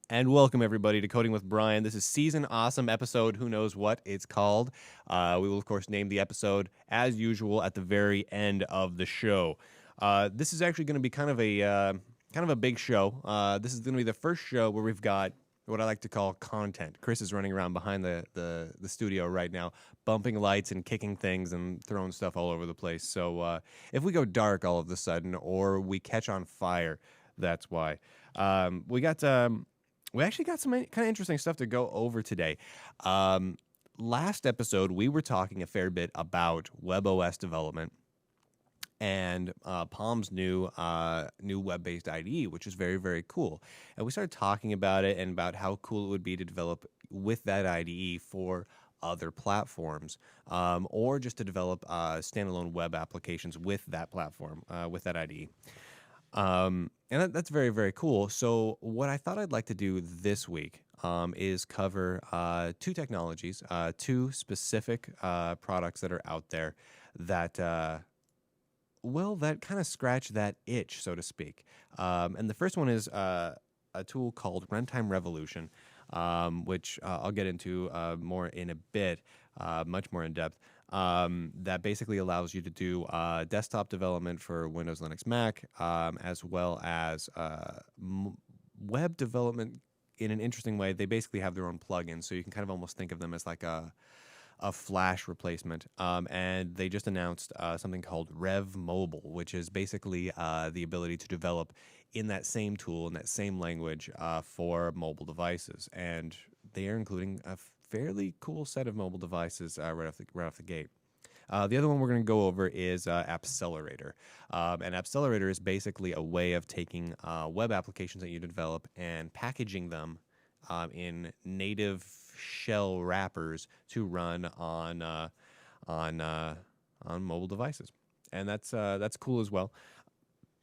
And welcome everybody to Coding with Bryan. This is season awesome episode. Who knows what it's called? We will of course name the episode as usual at the very end of the show. This is actually going to be kind of a big show. This is going to be the first show where we've got what I like to call content. Chris is running around behind the studio right now, bumping lights and kicking things and throwing stuff all over the place. So if we go dark all of a sudden or we catch on fire, that's why. We actually got some kind of interesting stuff to go over today. Last episode, we were talking a fair bit about WebOS development and Palm's new web-based IDE, which is very, very cool. And we started talking about it and about how cool it would be to develop with that IDE for other platforms, or just to develop standalone web applications with that platform, with that IDE. And that's very, very cool. So what I thought I'd like to do this week is cover two technologies, two specific products that are out there that, that kind of scratch that itch, so to speak. And the first one is a tool called Runtime Revolution, which I'll get into more in a bit, much more in depth. That basically allows you to do desktop development for Windows, Linux, Mac, as well as web development in an interesting way. They basically have their own plugins, so you can kind of almost think of them as like a Flash replacement. And they just announced something called Rev Mobile, which is basically the ability to develop in that same tool, in that same language for mobile devices. And they are including a fairly cool set of mobile devices right off the gate. The other one we're going to go over is Appcelerator. And Appcelerator is basically a way of taking web applications that you develop and packaging them in native shell wrappers to run on mobile devices, and that's cool as well.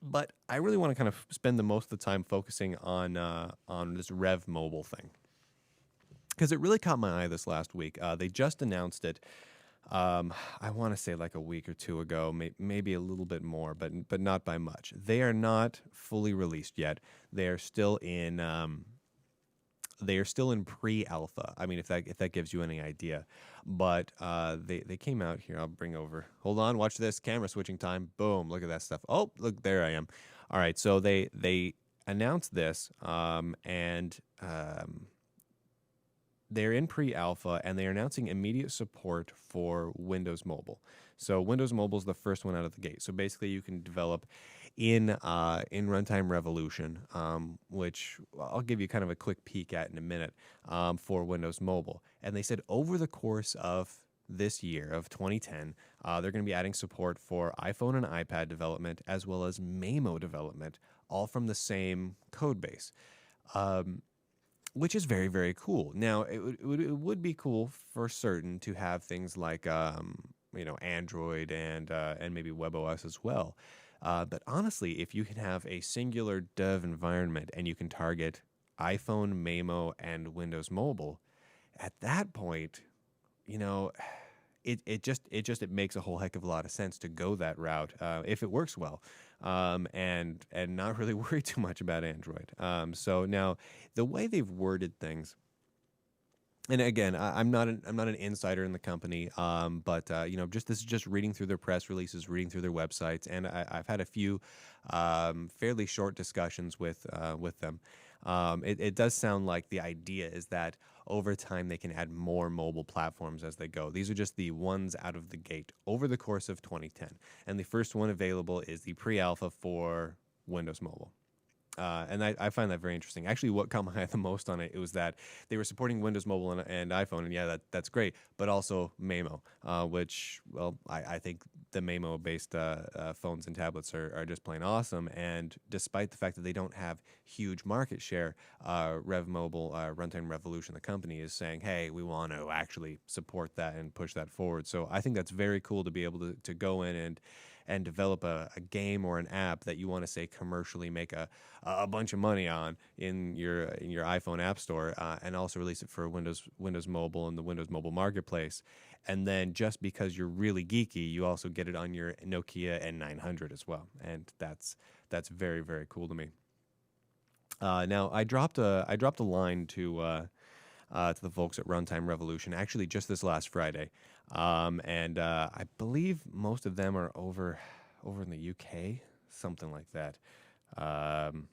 But I really want to kind of spend the most of the time focusing on this Rev Mobile thing, because it really caught my eye this last week. They just announced it. I want to say like a week or two ago, maybe a little bit more, but not by much. They are not fully released yet. They are still in pre-alpha. I mean, if that gives you any idea, but they came out here. I'll bring over. Hold on, watch this. Camera switching time. Boom! Look at that stuff. Oh, look, there I am. All right, so they announced this, and they're in pre-alpha, and they're announcing immediate support for Windows Mobile. So Windows Mobile is the first one out of the gate. So basically, you can develop in Runtime Revolution, which I'll give you kind of a quick peek at in a minute, for Windows Mobile. And they said over the course of this year of 2010, they're going to be adding support for iPhone and iPad development as well as Maemo development, all from the same code base. Which is very, very cool. Now, it would be cool for certain to have things like Android and maybe WebOS as well. But honestly, if you can have a singular dev environment and you can target iPhone, Maemo, and Windows Mobile, at that point, it makes a whole heck of a lot of sense to go that route if it works well, and not really worry too much about Android. So now the way they've worded things. And again, I'm not an insider in the company, but this is just reading through their press releases, reading through their websites, and I've had a few fairly short discussions with them. It does sound like the idea is that over time they can add more mobile platforms as they go. These are just the ones out of the gate over the course of 2010, and the first one available is the pre-alpha for Windows Mobile. And I find that very interesting. Actually, what caught my eye the most on it was that they were supporting Windows Mobile and iPhone, and yeah, that's great, but also Maemo, which, well, I think the Maemo-based phones and tablets are just plain awesome, and despite the fact that they don't have huge market share, Rev Mobile, Runtime Revolution, the company, is saying, hey, we want to actually support that and push that forward. So I think that's very cool to be able to go in and develop a game or an app that you want to say commercially make a bunch of money on in your iPhone App Store, and also release it for Windows Mobile and the Windows Mobile Marketplace. And then just because you're really geeky, you also get it on your Nokia N900 as well. And that's very, very cool to me. Now I dropped a line to the folks at Runtime Revolution actually just this last Friday, and I believe most of them are over in the UK, something like that. Um,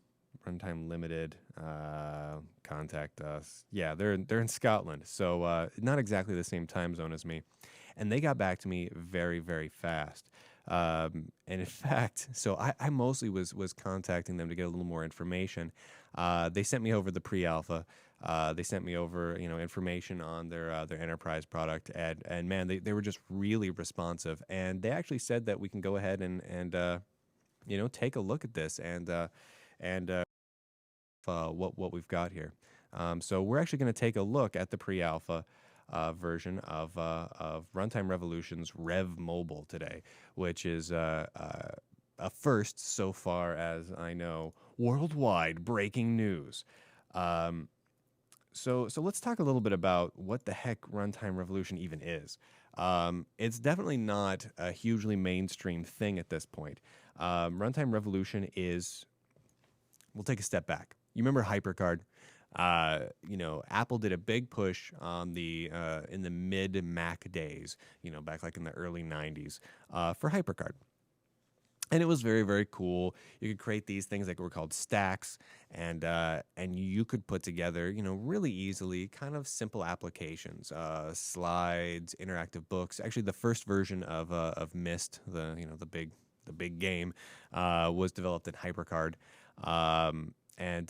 Runtime Limited, contact us. Yeah, they're in Scotland, so not exactly the same time zone as me, and they got back to me very very fast. And in fact, so I mostly was contacting them to get a little more information. They sent me over the pre-alpha. They sent me over, information on their enterprise product, and man, they were just really responsive, and they actually said that we can go ahead and take a look at this and what we've got here. So we're actually going to take a look at the pre-alpha version of Runtime Revolution's Rev Mobile today, which is a first so far as I know, worldwide breaking news. Um, so let's talk a little bit about what the heck Runtime Revolution even is. It's definitely not a hugely mainstream thing at this point. Runtime Revolution is, we'll take a step back. You remember HyperCard? Apple did a big push on the in the mid Mac days, back like in the early '90s, for HyperCard. And it was very, very cool. You could create these things that were called stacks, and you could put together, really easily, kind of simple applications, slides, interactive books. Actually, the first version of Mist, the big game, was developed in HyperCard, and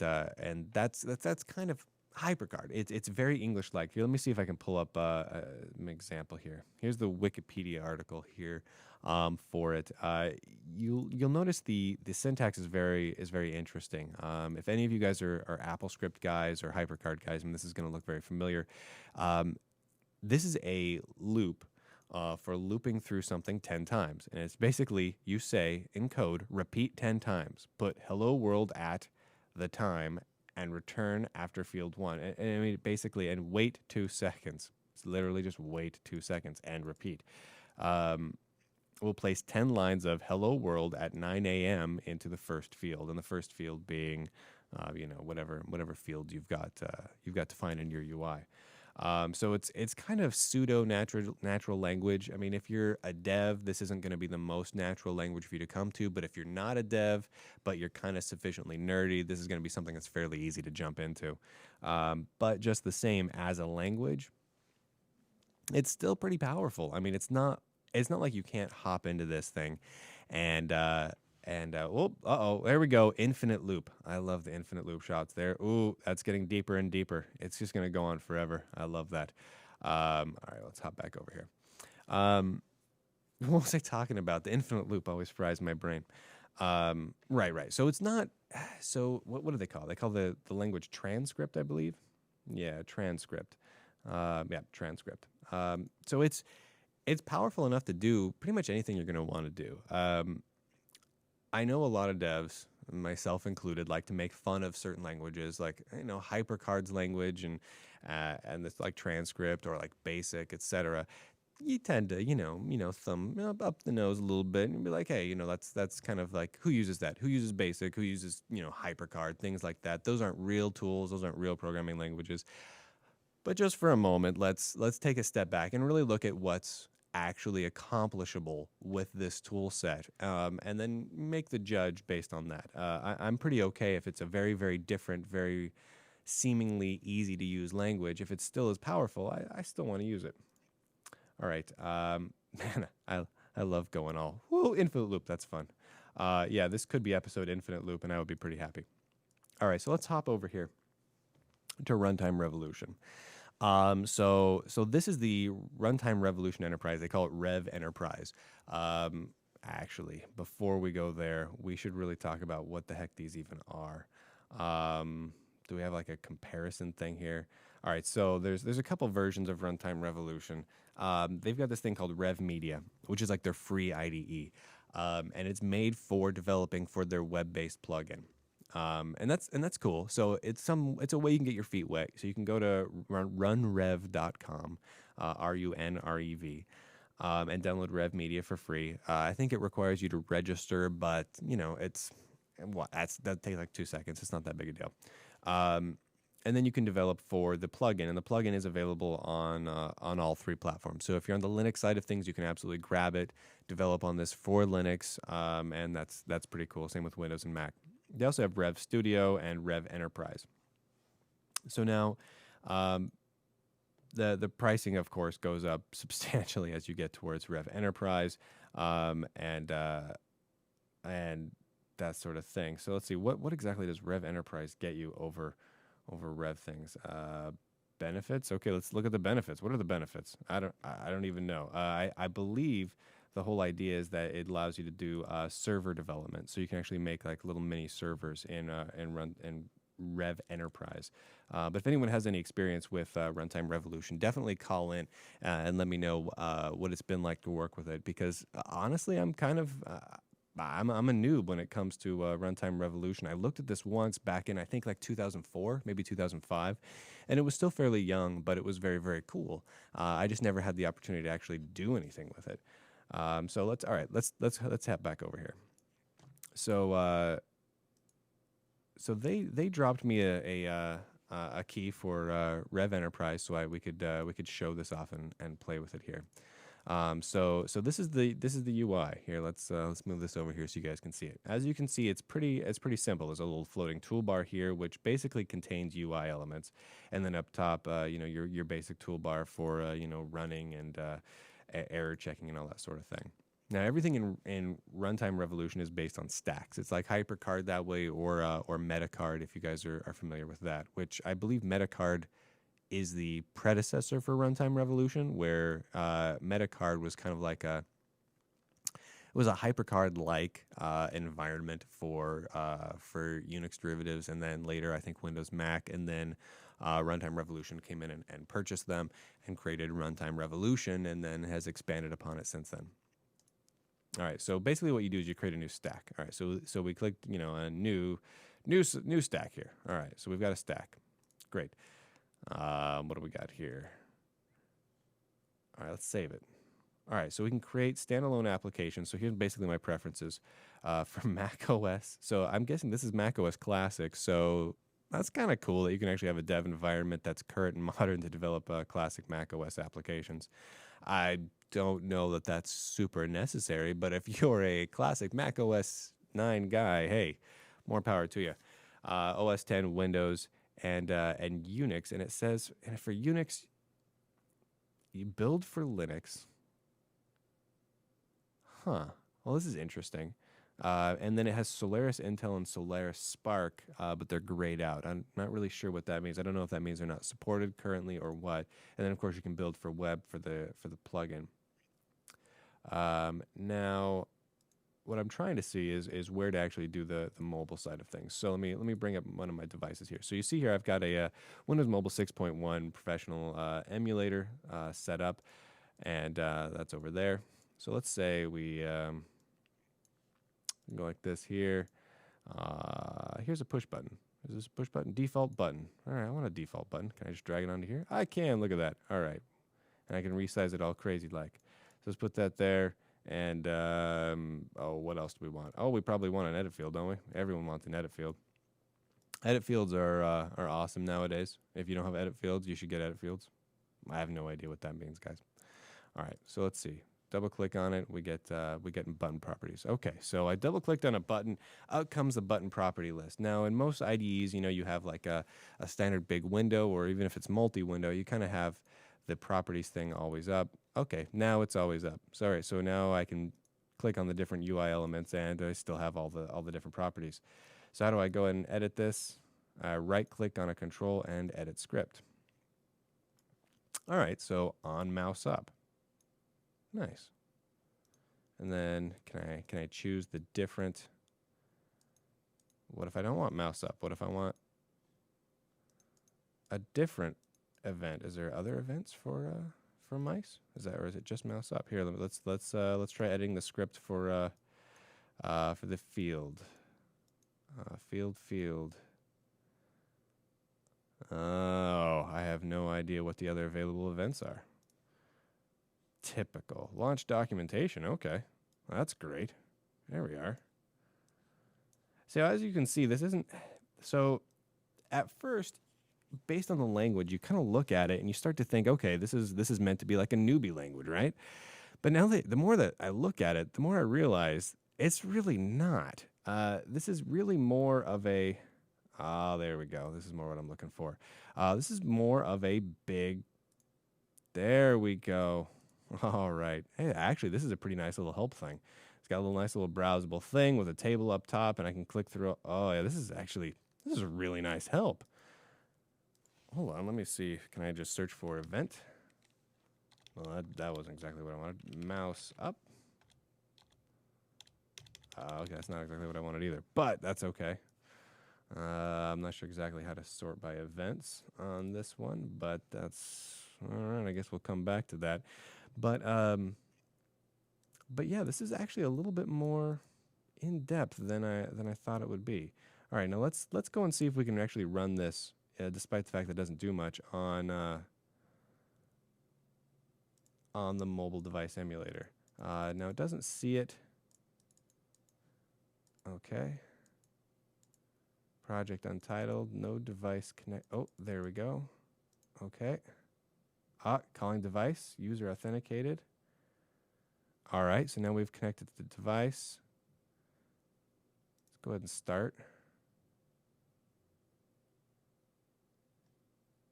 that's kind of HyperCard. It's very English-like. Here, let me see if I can pull up an example here. Here's the Wikipedia article here for it. You'll notice the syntax is very interesting. If any of you guys are AppleScript guys or HyperCard guys, this is going to look very familiar. This is a loop for looping through something 10 times, and it's basically you say in code, repeat 10 times, put hello world at the time, and return after field one. And I mean, basically, and wait 2 seconds. It's literally just wait 2 seconds and repeat. We'll place 10 lines of hello world at 9 a.m. into the first field, and the first field being, whatever field you've got defined in your UI. So it's kind of pseudo natural language. I mean, if you're a dev, this isn't going to be the most natural language for you to come to. But if you're not a dev, but you're kind of sufficiently nerdy, this is going to be something that's fairly easy to jump into. But just the same as a language, it's still pretty powerful. I mean, it's not like you can't hop into this thing and there we go. Infinite loop. I love the infinite loop shots there. Ooh, that's getting deeper and deeper. It's just going to go on forever. I love that. All right, let's hop back over here. What was I talking about? The infinite loop always fries my brain. Right. So it's not, so what do they call it? They call the language transcript, I believe. Yeah, transcript. Transcript. So it's powerful enough to do pretty much anything you're going to want to do. I know a lot of devs, myself included, like to make fun of certain languages, like HyperCard's language and this like transcript or like basic, etc. You tend to thumb up the nose a little bit and be like, hey, that's kind of like who uses that? Who uses basic? Who uses HyperCard? Things like that. Those aren't real tools. Those aren't real programming languages. But just for a moment, let's take a step back and really look at what's actually accomplishable with this tool set, and then make the judge based on that. I'm pretty okay if it's a very, very different, very seemingly easy to use language. If it's still as powerful, I still want to use it. All right. Man, I love going all, whoa, infinite loop. That's fun. Yeah, this could be episode infinite loop, and I would be pretty happy. All right, so let's hop over here to Runtime Revolution. So this is the Runtime Revolution Enterprise. They call it Rev Enterprise. Actually, before we go there, we should really talk about what the heck these even are. Do we have like a comparison thing here? All right, so there's a couple versions of Runtime Revolution. They've got this thing called Rev Media, which is like their free IDE, and it's made for developing for their web-based plugin. And that's cool. So it's a way you can get your feet wet. So you can go to runrev.com, RUNREV, and download Rev Media for free. I think it requires you to register, but it's that takes like 2 seconds. It's not that big a deal. And then you can develop for the plugin, and the plugin is available on all 3 platforms. So if you're on the Linux side of things, you can absolutely grab it, develop on this for Linux, and that's pretty cool. Same with Windows and Mac. They also have Rev Studio and Rev Enterprise. So now, the pricing, of course, goes up substantially as you get towards Rev Enterprise, and that sort of thing. So let's see, what exactly does Rev Enterprise get you over Rev things? Benefits. Okay, let's look at the benefits. What are the benefits? I don't even know. I believe the whole idea is that it allows you to do server development, so you can actually make like little mini servers in Rev Enterprise. But if anyone has any experience with Runtime Revolution, definitely call in and let me know what it's been like to work with it. Because honestly, I'm kind of I'm a noob when it comes to Runtime Revolution. I looked at this once back in, I think, like 2004, maybe 2005, and it was still fairly young, but it was very, very cool. I just never had the opportunity to actually do anything with it. So let's head back over here. So they dropped me a key for Rev Enterprise, so we could show this off and play with it here. So this is the UI here. Let's move this over here so you guys can see it. As you can see, it's pretty simple. There's a little floating toolbar here, which basically contains UI elements, and then up top, your basic toolbar for running and error checking and all that sort of thing. Now, everything in Runtime Revolution is based on stacks. It's like HyperCard that way, or MetaCard, if you guys are familiar with that, which I believe MetaCard is the predecessor for Runtime Revolution, where MetaCard was kind of like it was a HyperCard-like environment for Unix derivatives, and then later I think Windows, Mac, and then Runtime Revolution came in and purchased them and created Runtime Revolution, and then has expanded upon it since then. All right, so basically what you do is you create a new stack. All right, so we clicked a new stack here. All right, so we've got a stack. Great. What do we got here? All right, let's save it. All right, so we can create standalone applications. So here's basically my preferences for Mac OS. So I'm guessing this is Mac OS Classic. So that's kind of cool that you can actually have a dev environment that's current and modern to develop classic Mac OS applications. I don't know that that's super necessary, but if you're a classic Mac OS 9 guy, hey, more power to you. OS 10, Windows, and Unix, and it says, and for Unix, you build for Linux. Huh. Well, this is interesting. And then it has Solaris Intel and Solaris Spark, but they're grayed out. I'm not really sure what that means. I don't know if that means they're not supported currently or what. And then of course you can build for web for the plugin. Now, what I'm trying to see is where to actually do the mobile side of things. So let me bring up one of my devices here. So you see here I've got a Windows Mobile 6.1 professional emulator set up, and that's over there. So let's say we go like this here. Here's a push button. Is this a push button? Default button. All right, I want a default button. Can I just drag it onto here? I can. Look at that. All right. And I can resize it all crazy like. So let's put that there. And, what else do we want? Oh, we probably want an edit field, don't we? Everyone wants an edit field. Edit fields are awesome nowadays. If you don't have edit fields, you should get edit fields. I have no idea what that means, guys. All right, so let's see. Double click on it, we get button properties. Okay, so I double clicked on a button, out comes the button property list. Now in most IDEs, you have like a standard big window, or even if it's multi-window, you kind of have the properties thing always up. Okay, now it's always up. Sorry, so now I can click on the different UI elements and I still have all the different properties. So how do I go ahead and edit this? Right click on a control and edit script. All right, so on mouse up. Nice. And then can I choose the different? What if I don't want mouse up? What if I want a different event? Is there other events for mice? Or is it just mouse up? Here, let's try editing the script for the field. Field. Oh, I have no idea what the other available events are. Typical. Launch documentation. Okay, that's great. There we are. So as you can see, this isn't so. At first, based on the language, you kind of look at it and you start to think, okay, this is meant to be like a newbie language, right? But now the more that I look at it, the more I realize it's really not. This is really more of a. Ah, there we go. This is more what I'm looking for. This is more of a big. There we go. All right. Hey, actually, this is a pretty nice little help thing. It's got a little nice little browsable thing with a table up top, and I can click through. Oh yeah, this is a really nice help. Hold on, let me see. Can I just search for event? Well, that wasn't exactly what I wanted. Mouse up. Okay, that's not exactly what I wanted either, but that's okay. I'm not sure exactly how to sort by events on this one, but that's all right. I guess we'll come back to that. But yeah, this is actually a little bit more in depth than I thought it would be. All right, now let's go and see if we can actually run this, despite the fact that it doesn't do much on the mobile device emulator. Now it doesn't see it. Okay. Project untitled, no device connect. Oh, there we go. Okay. Calling device, user authenticated. All right, so now we've connected to the device. Let's go ahead and start.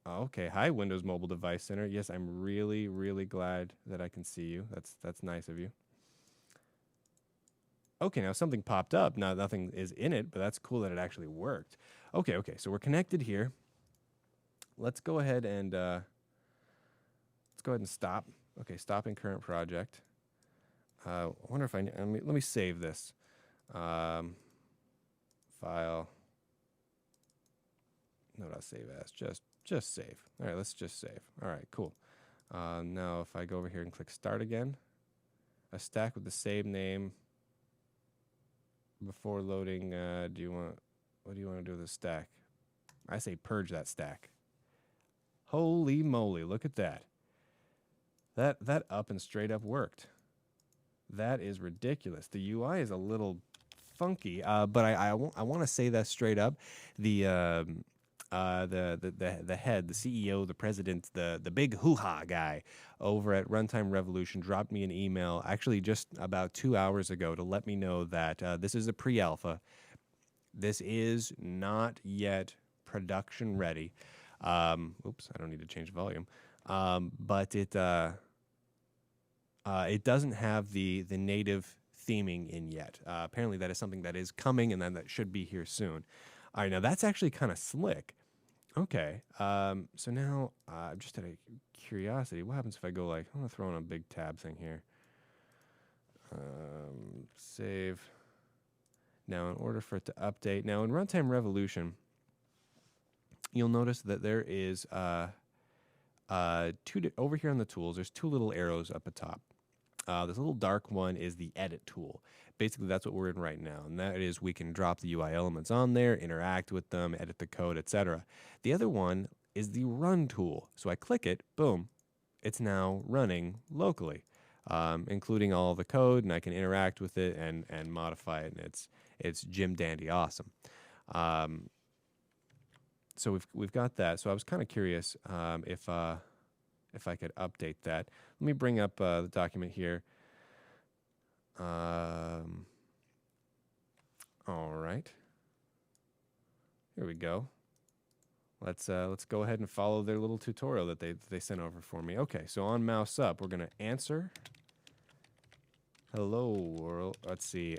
Okay, hi Windows Mobile Device Center. Yes, I'm really, really glad that I can see you. That's nice of you. Okay, now something popped up. Now nothing is in it, but that's cool that it actually worked. Okay, so we're connected here. Let's go ahead and stop. Okay, stopping current project. I wonder if let me save this. File. Not save as. Just save. All right, let's just save. All right, cool. Now if I go over here and click start again, a stack with the same name. Before loading, what do you want to do with the stack? I say purge that stack. Holy moly, look at that. That up and straight up worked. That is ridiculous. The UI is a little funky, but I want to say that straight up. The head, the CEO, the president, the big hoo-ha guy over at Runtime Revolution dropped me an email actually just about 2 hours ago to let me know that this is a pre-alpha. This is not yet production ready. Oops, I don't need to change volume. But it doesn't have the native theming in yet. Apparently that is something that is coming and then that should be here soon. All right, now that's actually kind of slick. Okay, so now just out of curiosity, what happens if I go like, I'm gonna throw in a big tab thing here. Save. Now in order for it to update, now in Runtime Revolution, you'll notice that there is over here on the tools, there's two little arrows up at top. This little dark one is the edit tool. Basically, that's what we're in right now, and that is we can drop the UI elements on there, interact with them, edit the code, etc. The other one is the run tool. So I click it, boom, it's now running locally, including all the code, and I can interact with it and modify it, and it's Jim Dandy awesome. So we've got that. So I was kind of curious if I could update that. Let me bring up the document here. All right. Here we go. Let's go ahead and follow their little tutorial that they sent over for me. Okay, so on mouse up, we're gonna answer. Hello world. Let's see.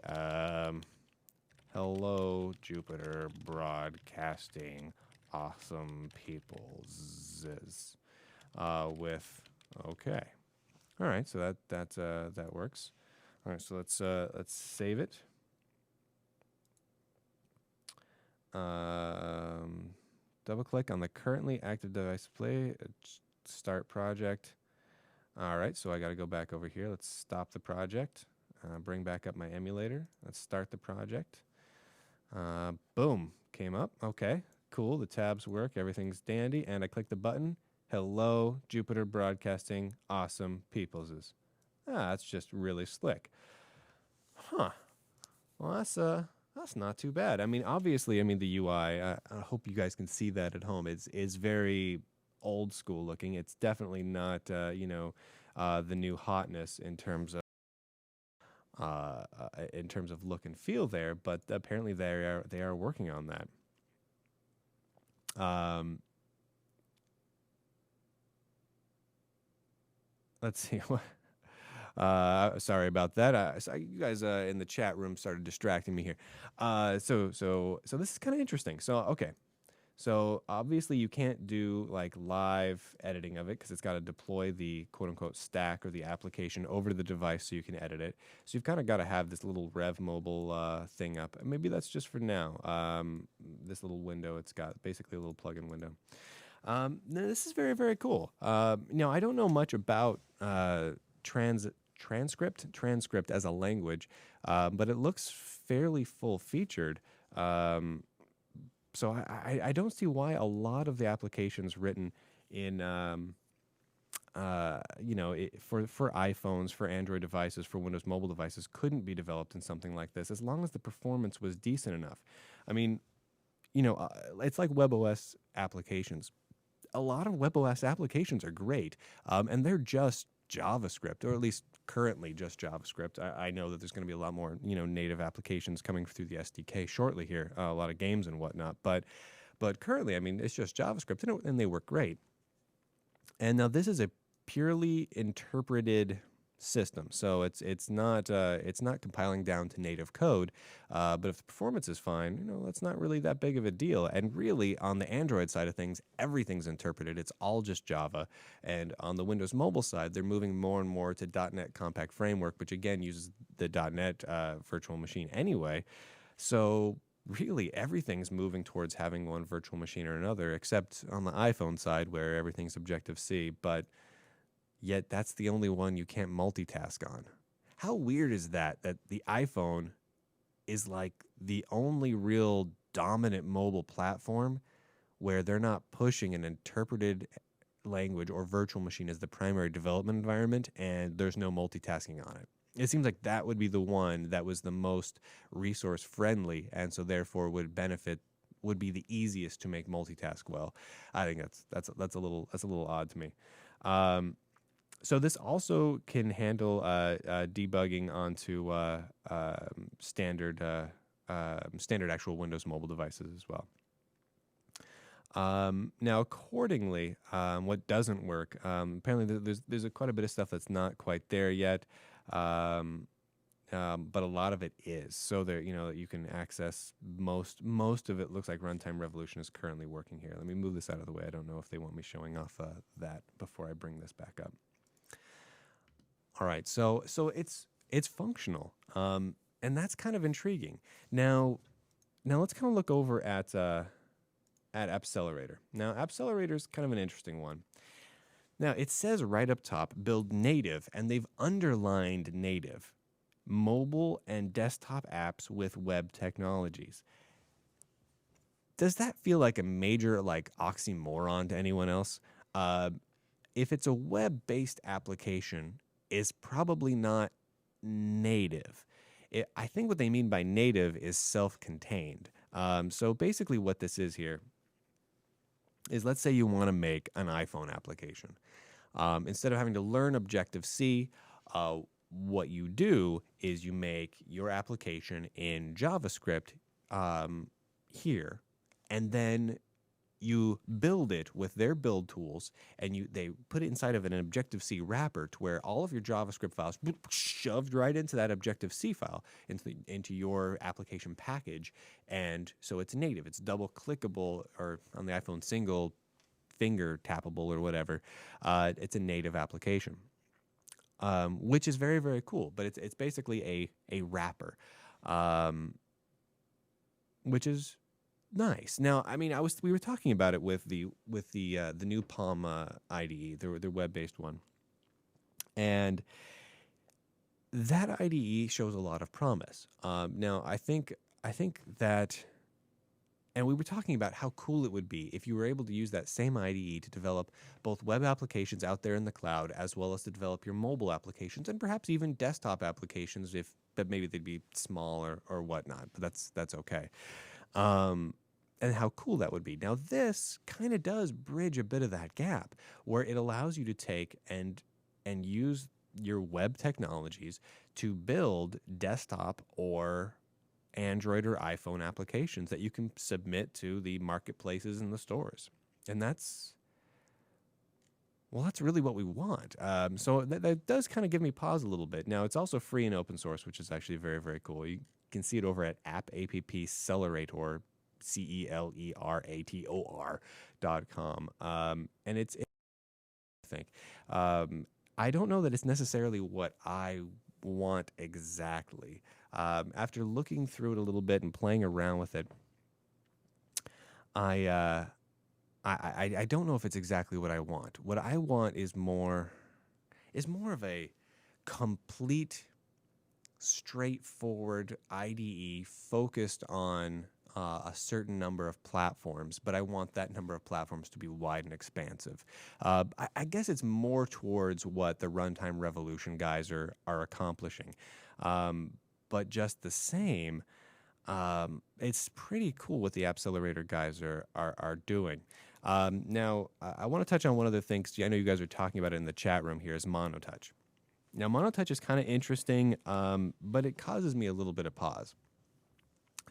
Hello Jupiter Broadcasting. Awesome people. With okay. All right, so that works. All right, so let's save it. Double click on the currently active device display. Start project. All right, so I got to go back over here. Let's stop the project. Bring back up my emulator. Let's start the project. Boom, came up. Okay, cool. The tabs work. Everything's dandy. And I click the button. Hello, Jupiter Broadcasting. Awesome peopleses. That's just really slick. Huh. Well, that's That's not too bad. I mean, obviously, I mean the UI. I hope you guys can see that at home. It's very old school looking. It's definitely not the new hotness in terms of look and feel there. But apparently they are working on that. Let's see. Sorry about that. So you guys in the chat room started distracting me here. So this is kind of interesting. So okay, so obviously you can't do like live editing of it because it's got to deploy the quote unquote stack or the application over to the device so you can edit it. So you've kind of got to have this little Rev Mobile thing up. And maybe that's just for now. This little window, it's got basically a little plugin window. Now this is very, very cool. Now I don't know much about transcript as a language, but it looks fairly full featured. So I don't see why a lot of the applications written in for iPhones, for Android devices, for Windows mobile devices couldn't be developed in something like this as long as the performance was decent enough. I mean, it's like WebOS applications. A lot of WebOS applications are great, and they're just JavaScript, or at least currently just JavaScript. I know that there's going to be a lot more, native applications coming through the SDK shortly here, a lot of games and whatnot. But currently, I mean, it's just JavaScript, and they work great. And now this is a purely interpreted system, so it's not compiling down to native code. But if the performance is fine, that's not really that big of a deal. And really, on the Android side of things, everything's interpreted. It's all just Java. And on the Windows Mobile side, they're moving more and more to .NET Compact Framework, which again uses the .NET virtual machine anyway. So really, everything's moving towards having one virtual machine or another, except on the iPhone side where everything's Objective-C. But yet that's the only one you can't multitask on. How weird is that the iPhone is like the only real dominant mobile platform where they're not pushing an interpreted language or virtual machine as the primary development environment, and there's no multitasking on it. It seems like that would be the one that was the most resource friendly, and so therefore would be the easiest to make multitask well. I think that's a little odd to me. So this also can handle debugging onto standard actual Windows mobile devices as well. Now, accordingly, what doesn't work? Apparently, there's quite a bit of stuff that's not quite there yet, but a lot of it is. So there, you can access most of it. Looks like Runtime Revolution is currently working here. Let me move this out of the way. I don't know if they want me showing off that before I bring this back up. All right, so it's functional, and that's kind of intriguing. Now let's kind of look over at Appcelerator. Now, Appcelerator is kind of an interesting one. Now, it says right up top, build native, and they've underlined native, mobile and desktop apps with web technologies. Does that feel like a major oxymoron to anyone else? If it's a web-based application, is probably not native. I think what they mean by native is self-contained. So basically what this is here is, let's say you want to make an iPhone application. Instead of having to learn Objective-C, what you do is you make your application in JavaScript here, and then you build it with their build tools, and they put it inside of an Objective-C wrapper to where all of your JavaScript files shoved right into that Objective-C file, into your application package. And so it's native. It's double clickable, or on the iPhone single finger tappable or whatever. It's a native application, which is very, very cool. But it's basically a wrapper, which is nice. Now, I mean, we were talking about it with the new Palm IDE, their web-based one, and that IDE shows a lot of promise. Now, I think that And we were talking about how cool it would be if you were able to use that same IDE to develop both web applications out there in the cloud, as well as to develop your mobile applications and perhaps even desktop applications, if but maybe they'd be small or whatnot. But that's okay. Um, and how cool that would be. Now, this kind of does bridge a bit of that gap, where it allows you to take and use your web technologies to build desktop or Android or iPhone applications that you can submit to the marketplaces and the stores. And that's really what we want. So that does kind of give me pause a little bit. Now, it's also free and open source, which is actually very, very cool. You can see it over at Appcelerator, CELERATOR.com. And I think. I don't know that it's necessarily what I want exactly. After looking through it a little bit and playing around with it, I don't know if it's exactly what I want. What I want is more of a complete, straightforward IDE focused on a certain number of platforms, but I want that number of platforms to be wide and expansive. I guess it's more towards what the Runtime Revolution guys are accomplishing. But just the same, it's pretty cool what the Appcelerator guys are doing. Now, I want to touch on one other thing. I know you guys are talking about it in the chat room here, is MonoTouch. Now, MonoTouch is kind of interesting, but it causes me a little bit of pause.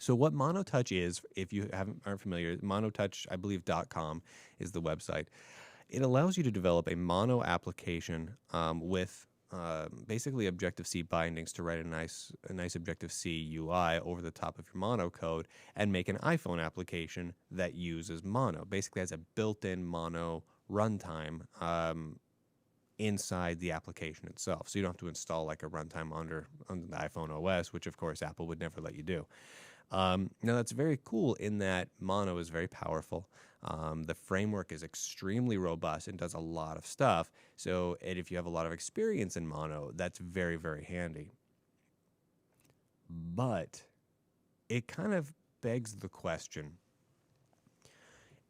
So what MonoTouch is, if you aren't familiar, MonoTouch, I believe, .com is the website. It allows you to develop a mono application with basically Objective-C bindings to write a nice Objective-C UI over the top of your Mono code and make an iPhone application that uses Mono. Basically has a built-in Mono runtime inside the application itself. So you don't have to install like a runtime under the iPhone OS, which of course Apple would never let you do. Now that's very cool in that Mono is very powerful. The framework is extremely robust and does a lot of stuff. So, and if you have a lot of experience in Mono, that's very, very handy. But it kind of begs the question,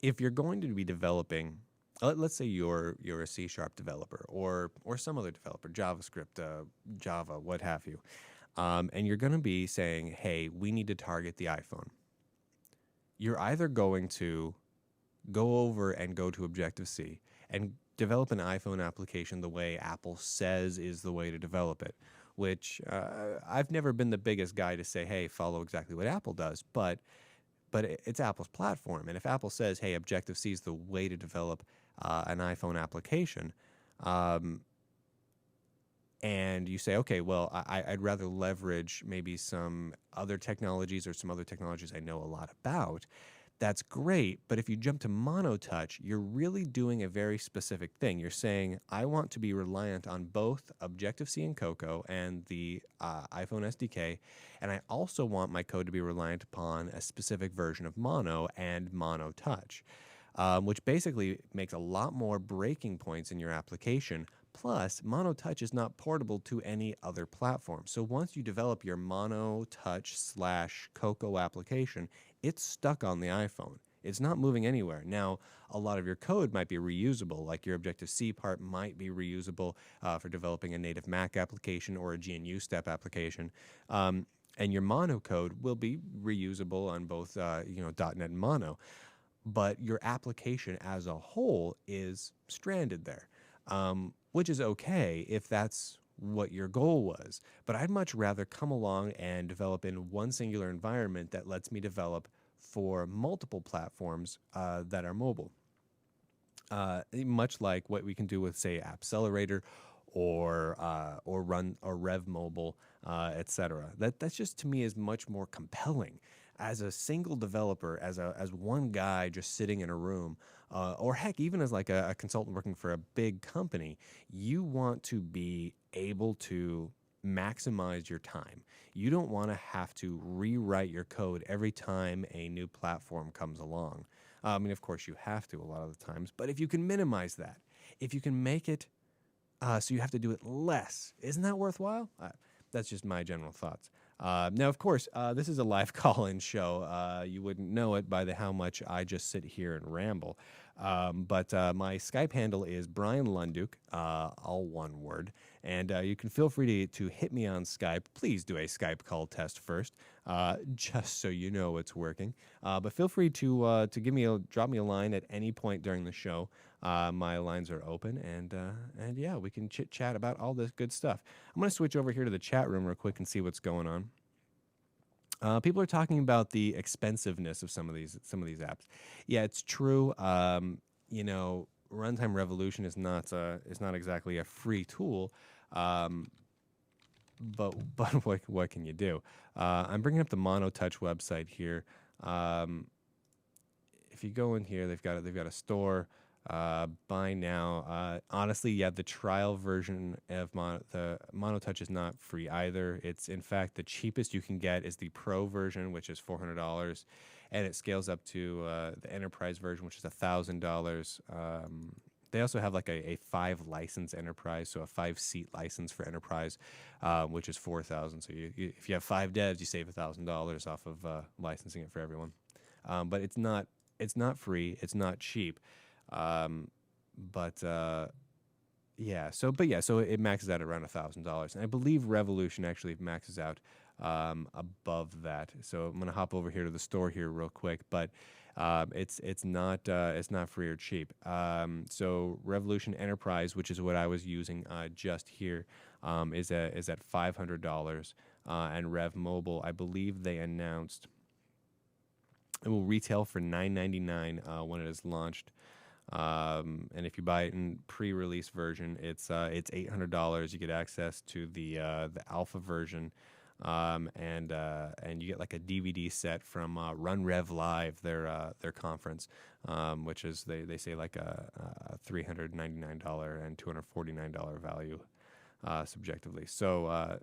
if you're going to be developing, let's say you're a C# developer or some other developer, JavaScript, Java, what have you. And you're going to be saying, hey, we need to target the iPhone. You're either going to go over and go to Objective-C and develop an iPhone application the way Apple says is the way to develop it, which I've never been the biggest guy to say, hey, follow exactly what Apple does, but it's Apple's platform. And if Apple says, hey, Objective-C is the way to develop an iPhone application, and you say, okay, well, I'd rather leverage maybe some other technologies or some other technologies I know a lot about, that's great. But if you jump to MonoTouch, you're really doing a very specific thing. You're saying, I want to be reliant on both Objective-C and Cocoa and the iPhone SDK, and I also want my code to be reliant upon a specific version of Mono and MonoTouch, which basically makes a lot more breaking points in your application. Plus, MonoTouch is not portable to any other platform. So once you develop your MonoTouch/Cocoa application, it's stuck on the iPhone. It's not moving anywhere. Now, a lot of your code might be reusable, like your Objective-C part might be reusable for developing a native Mac application or a GNU step application. And your Mono code will be reusable on both .NET and Mono. But your application as a whole is stranded there. Which is okay if that's what your goal was. But I'd much rather come along and develop in one singular environment that lets me develop for multiple platforms that are mobile. Much like what we can do with, say, Appcelerator or RunRev Mobile, etc. That's just, to me, is much more compelling. As a single developer, as one guy just sitting in a room, or heck, even as like a consultant working for a big company, you want to be able to maximize your time. You don't want to have to rewrite your code every time a new platform comes along. I mean, of course, you have to a lot of the times, but if you can minimize that, if you can make it so you have to do it less, isn't that worthwhile? That's just my general thoughts. Now, of course, this is a live call-in show. You wouldn't know it by how much I just sit here and ramble. But my Skype handle is Bryan Lunduk, all one word. And you can feel free to hit me on Skype. Please do a Skype call test first, just so you know it's working. But feel free to drop me a line at any point during the show. My lines are open, and yeah, we can chit chat about all this good stuff. I'm going to switch over here to the chat room real quick and see what's going on. People are talking about the expensiveness of some of these apps. Yeah, it's true. Runtime Revolution is not exactly a free tool. But what can you do? I'm bringing up the MonoTouch website here. If you go in here, they've got a store. Buy now. Honestly, yeah, the trial version of the MonoTouch is not free either. It's in fact the cheapest you can get is the Pro version, which is $400, and it scales up to the Enterprise version, which is $1,000. They also have like a 5 license Enterprise, so a 5-seat license for Enterprise, which is $4,000. So if you have 5 devs, you save $1,000 off of licensing it for everyone. But it's not free. It's not cheap. So it maxes out around $1,000, and I believe Revolution actually maxes out above that. So I'm gonna hop over here to the store here real quick, but it's not free or cheap. So Revolution Enterprise, which is what I was using just here, is at $500, and Rev Mobile, I believe they announced it will retail for $999 when it is launched. And if you buy it in pre-release version, it's $800. You get access to the alpha version, and you get like a DVD set from RunRev Live, their conference, which is they say like a $399 and $249 value, subjectively. So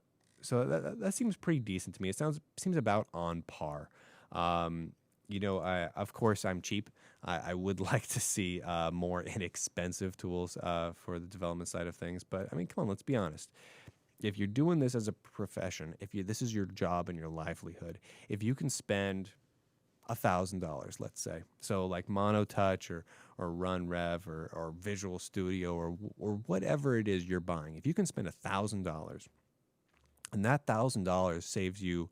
that seems pretty decent to me. It seems about on par. Of course, I'm cheap. I would like to see more inexpensive tools for the development side of things. But, I mean, come on, let's be honest. If you're doing this as a profession, this is your job and your livelihood, if you can spend $1,000, let's say, so like MonoTouch or RunRev or Visual Studio or whatever it is you're buying, if you can spend $1,000 and that $1,000 saves you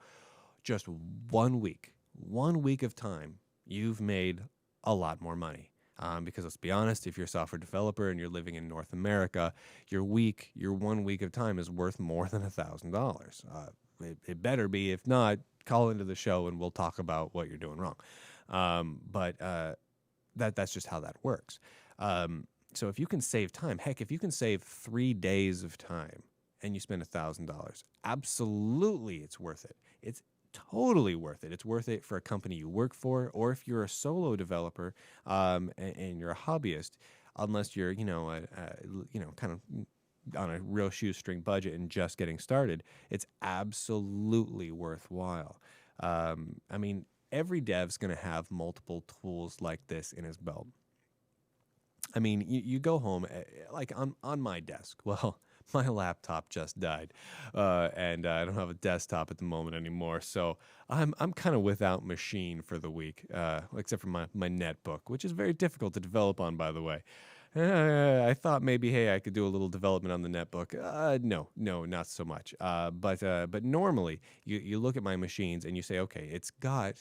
just 1 week of time, you've made a lot more money. Because let's be honest, if you're a software developer and you're living in North America, your 1 week of time is worth more than $1,000. It better be. If not, call into the show and we'll talk about what you're doing wrong. But that's just how that works. So if you can save time, heck, if you can save 3 days of time and you spend $1,000, absolutely it's worth it. It's totally worth it. It's worth it for a company you work for, or if you're a solo developer and you're a hobbyist, unless you're kind of on a real shoestring budget and just getting started, it's absolutely worthwhile. I mean, every dev's going to have multiple tools like this in his belt. I mean, you go home, like on my desk. Well, my laptop just died, and I don't have a desktop at the moment anymore. So I'm kind of without machine for the week, except for my netbook, which is very difficult to develop on, by the way. I thought maybe, hey, I could do a little development on the netbook. No, not so much. But normally you look at my machines and you say, okay, it's got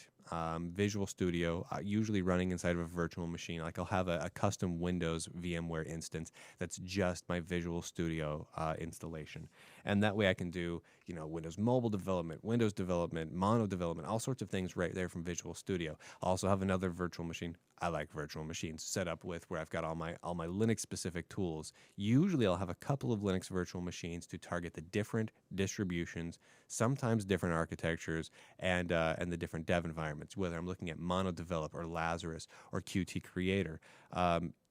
Visual Studio, usually running inside of a virtual machine. Like I'll have a custom Windows VMware instance that's just my Visual Studio installation. And that way I can do, Windows Mobile development, Windows development, Mono development, all sorts of things right there from Visual Studio. I also have another virtual machine. I like virtual machines set up with where I've got all my Linux specific tools. Usually I'll have a couple of Linux virtual machines to target the different distributions, sometimes different architectures, and the different dev environments, whether I'm looking at MonoDevelop or Lazarus or Qt Creator.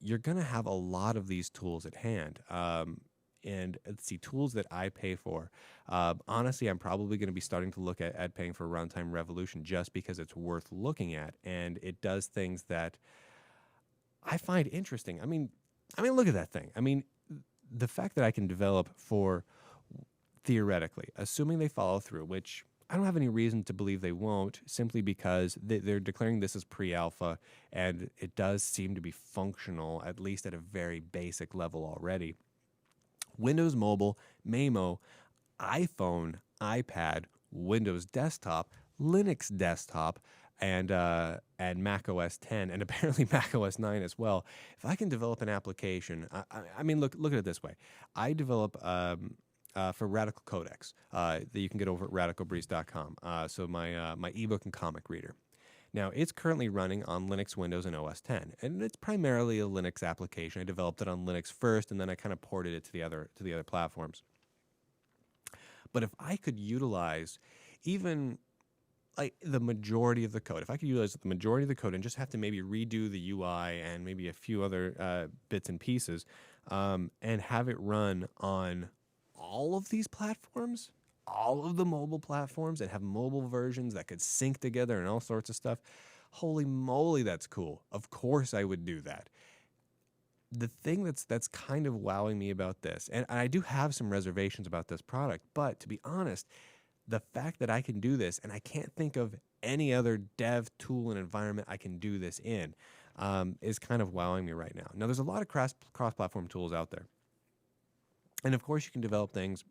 You're going to have a lot of these tools at hand. And let's see, tools that I pay for. Honestly, I'm probably going to be starting to look at paying for Runtime Revolution just because it's worth looking at, and it does things that I find interesting. I mean, look at that thing. I mean, the fact that I can develop for, theoretically, assuming they follow through, which I don't have any reason to believe they won't, simply because they're declaring this as pre-alpha, and it does seem to be functional, at least at a very basic level already. Windows Mobile, Maemo, iPhone, iPad, Windows Desktop, Linux Desktop, and Mac OS 10, and apparently Mac OS 9 as well. If I can develop an application, I mean, look at it this way. I develop for Radical Codex that you can get over at radicalbreeze.com. So my ebook and comic reader. Now, it's currently running on Linux, Windows, and OS 10, and it's primarily a Linux application. I developed it on Linux first, and then I kind of ported it to the other platforms. But if I could utilize even like the majority of the code, if I could utilize the majority of the code and just have to maybe redo the UI and maybe a few other bits and pieces, and have it run on all of these platforms, all of the mobile platforms, and have mobile versions that could sync together and all sorts of stuff, holy moly, that's cool. Of course I would do that. The thing that's kind of wowing me about this, and I do have some reservations about this product, but to be honest, the fact that I can do this, and I can't think of any other dev tool and environment I can do this in, is kind of wowing me right now. Now, there's a lot of cross-platform tools out there. And of course, you can develop things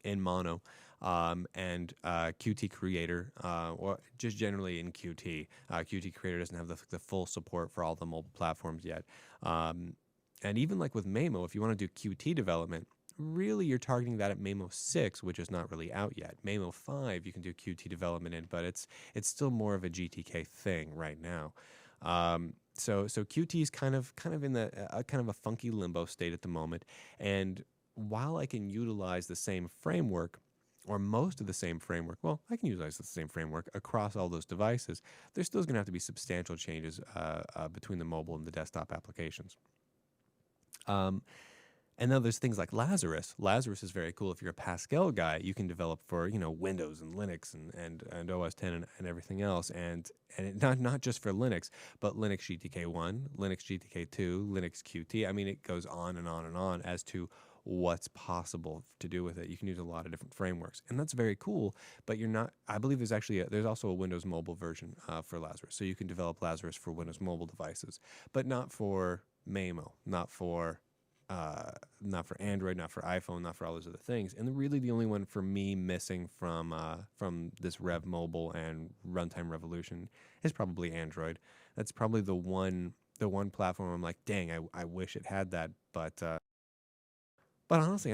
in Mono and Qt Creator, or just generally in Qt. Qt Creator doesn't have the full support for all the mobile platforms yet. And even like with Maemo, if you want to do Qt development, really you're targeting that at Maemo 6, which is not really out yet. Maemo 5, you can do Qt development in, but it's still more of a GTK thing right now. So Qt is kind of in the kind of a funky limbo state at the moment, and while I can utilize the same framework, or most of the same framework, well, I can utilize the same framework across all those devices, there's still going to have to be substantial changes between the mobile and the desktop applications. And then there's things like Lazarus. Lazarus is very cool. If you're a Pascal guy, you can develop for Windows and Linux and OS 10 and everything else, and not just for Linux, but Linux GTK 1, Linux GTK 2, Linux Qt. I mean, it goes on and on and on as to what's possible to do with it. You can use a lot of different frameworks, and that's very cool, but you're not, I believe there's also a Windows mobile version for Lazarus. So you can develop Lazarus for Windows mobile devices, but not for Maemo, not for Android, not for iPhone, not for all those other things. And really the only one for me missing from this Rev Mobile and Runtime Revolution is probably Android. That's probably the one platform I'm like, dang, I wish it had that, but honestly,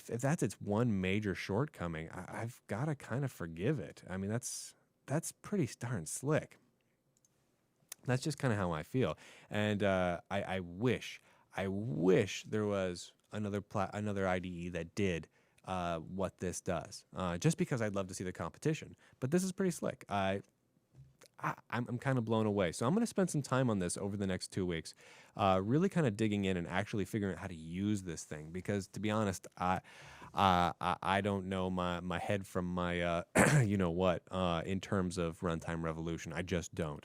if that's its one major shortcoming, I've got to kind of forgive it. I mean, that's pretty darn slick. That's just kind of how I feel. And I wish there was another IDE that did what this does, just because I'd love to see the competition. But this is pretty slick. I'm kind of blown away. So I'm going to spend some time on this over the next 2 weeks, really kind of digging in and actually figuring out how to use this thing. Because to be honest, I don't know my head from my in terms of Runtime Revolution. I just don't.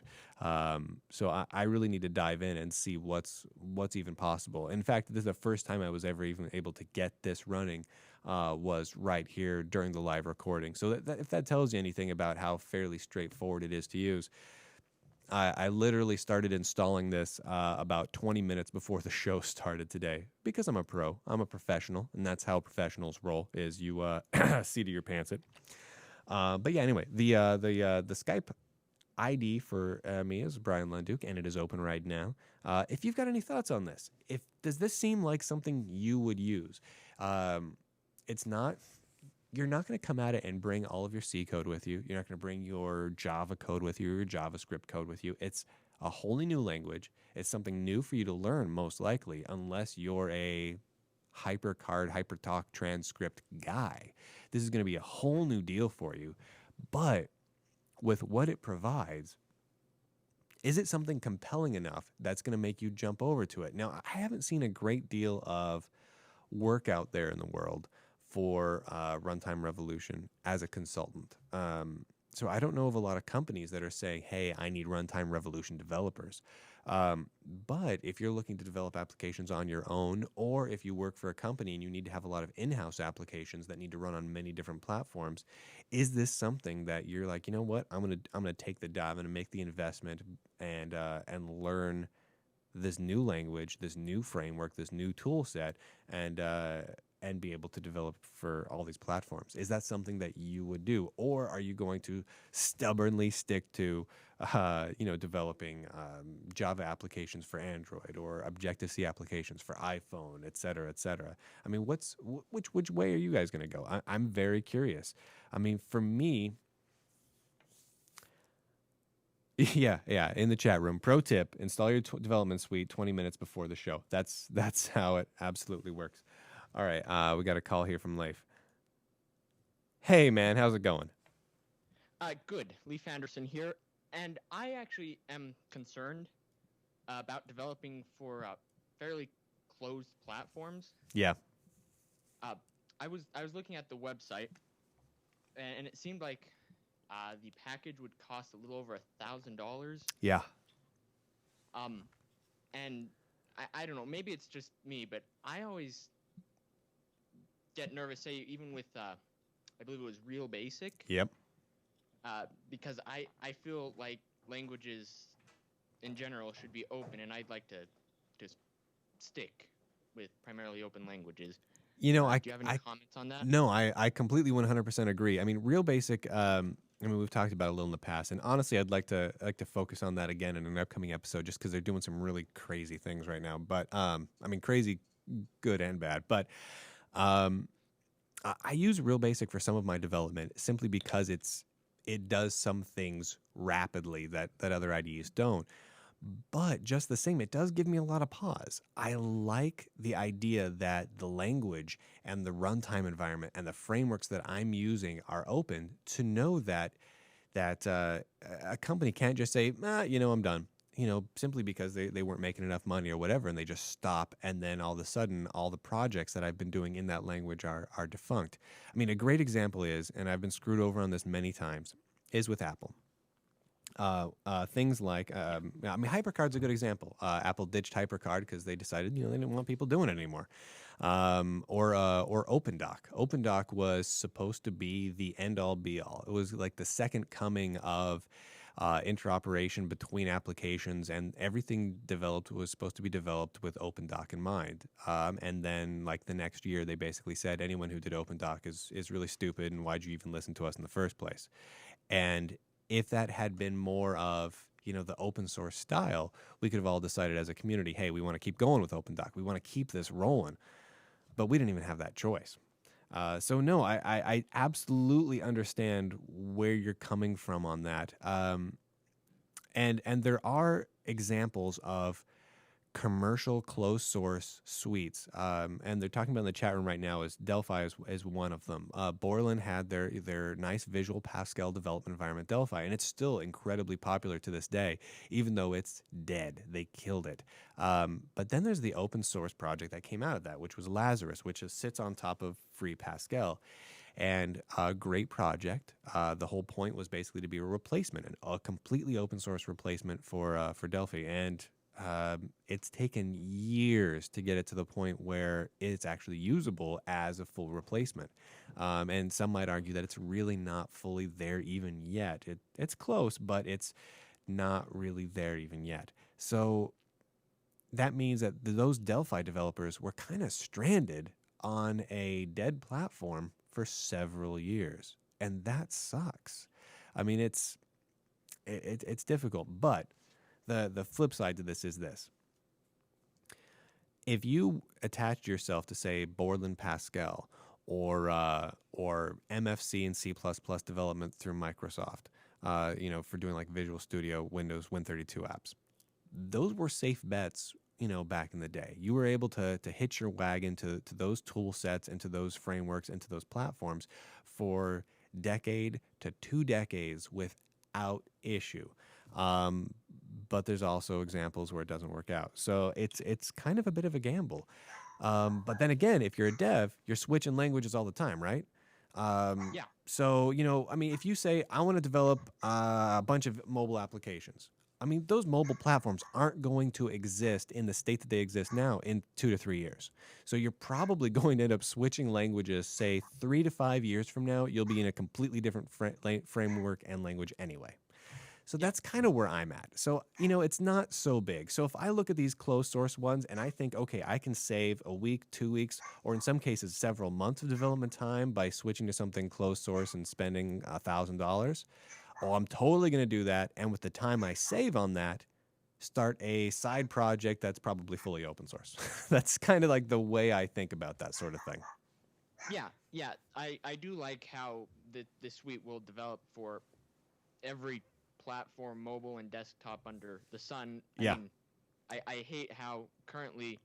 So I really need to dive in and see what's even possible. In fact, this is the first time I was ever even able to get this running. Was right here during the live recording. So if that tells you anything about how fairly straightforward it is to use, I literally started installing this about 20 minutes before the show started today, because I'm a pro, I'm a professional, and that's how professionals roll, is you see to your pants it. But yeah, anyway, the Skype ID for me is Bryan Lenduke, and it is open right now. If you've got any thoughts on this, does this seem like something you would use? You're not going to come at it and bring all of your C code with you. You're not going to bring your Java code with you or your JavaScript code with you. It's a wholly new language. It's something new for you to learn, most likely, unless you're a HyperCard, HyperTalk, Transcript guy. This is going to be a whole new deal for you. But with what it provides, is it something compelling enough that's going to make you jump over to it? Now, I haven't seen a great deal of work out there in the world for Runtime Revolution as a consultant. So I don't know of a lot of companies that are saying, hey, I need Runtime Revolution developers. But if you're looking to develop applications on your own, or if you work for a company and you need to have a lot of in-house applications that need to run on many different platforms, is this something that you're like, you know what, I'm gonna take the dive, I'm gonna make the investment and learn this new language, this new framework, this new tool set, and be able to develop for all these platforms? Is that something that you would do, or are you going to stubbornly stick to, developing Java applications for Android or Objective C applications for iPhone, et cetera, et cetera? I mean, which way are you guys going to go? I'm very curious. I mean, for me, yeah, yeah. In the chat room, pro tip: install your development suite 20 minutes before the show. That's how it absolutely works. All right, we got a call here from Leif. Hey, man, how's it going? Good. Leif Anderson here, and I actually am concerned about developing for fairly closed platforms. Yeah, I was looking at the website, and it seemed like the package would cost a little over $1,000. yeah. And I don't know, maybe it's just me, but I always get nervous. Say even with I believe it was Real Basic. Yep. Because I feel like languages in general should be open, and I'd like to just stick with primarily open languages. You know, Do you have any comments on that? No, I completely 100% agree. I mean, Real Basic. I mean, we've talked about it a little in the past, and honestly, I'd like to focus on that again in an upcoming episode, just because they're doing some really crazy things right now. But I mean, crazy, good and bad. But I use Real Basic for some of my development simply because it does some things rapidly that other IDEs don't. But just the same, it does give me a lot of pause. I like the idea that the language and the runtime environment and the frameworks that I'm using are open, to know that a company can't just say, I'm done. Simply because they weren't making enough money or whatever, and they just stop, and then all of a sudden, all the projects that I've been doing in that language are defunct. I mean, a great example is, and I've been screwed over on this many times, is with Apple. Things like, I mean, HyperCard's a good example. Apple ditched HyperCard because they decided, they didn't want people doing it anymore. Or OpenDoc. OpenDoc was supposed to be the end-all, be-all. It was like the second coming of interoperation between applications, and everything developed was supposed to be developed with OpenDoc in mind. And then, like the next year, they basically said anyone who did OpenDoc is really stupid, and why'd you even listen to us in the first place? And if that had been more of the open source style, we could have all decided as a community, hey, we want to keep going with OpenDoc. We want to keep this rolling. But we didn't even have that choice. So no, I absolutely understand where you're coming from on that. And there are examples of commercial closed source suites, and they're talking about in the chat room right now is Delphi is one of them. Borland had their nice Visual Pascal development environment, Delphi, and it's still incredibly popular to this day, even though it's dead. They killed it. But then there's the open source project that came out of that, which was Lazarus, which sits on top of free Pascal. And a great project. The whole point was basically to be a replacement, a completely open source replacement for Delphi. And it's taken years to get it to the point where it's actually usable as a full replacement. And some might argue that it's really not fully there even yet. It's close, but it's not really there even yet. So that means that those Delphi developers were kind of stranded on a dead platform for several years. And that sucks. I mean, it's difficult, but the flip side to this is this. If you attached yourself to, say, Borland Pascal or MFC and C++ development through Microsoft, for doing like Visual Studio, Windows, Win32 apps, those were safe bets, back in the day. You were able to hitch your wagon to those tool sets and to those frameworks and to those platforms for decade to 2 decades without issue. But there's also examples where it doesn't work out. So it's kind of a bit of a gamble. But then again, if you're a dev, you're switching languages all the time, right? Yeah. So, I mean, if you say, I want to develop a bunch of mobile applications, I mean, those mobile platforms aren't going to exist in the state that they exist now in 2 to 3 years. So you're probably going to end up switching languages, say 3 to 5 years from now, you'll be in a completely different framework and language anyway. So Yeah. that's kind of where I'm at. So, you know, it's not so big. So if I look at these closed source ones and I think, okay, I can save a week, 2 weeks, or in some cases, several months of development time by switching to something closed source and spending $1,000, oh, I'm totally going to do that. And with the time I save on that, start a side project that's probably fully open source. That's kind of like the way I think about that sort of thing. Yeah. I do like how the suite will develop for every platform, mobile and desktop under the sun. Yeah. I mean, I hate how currently,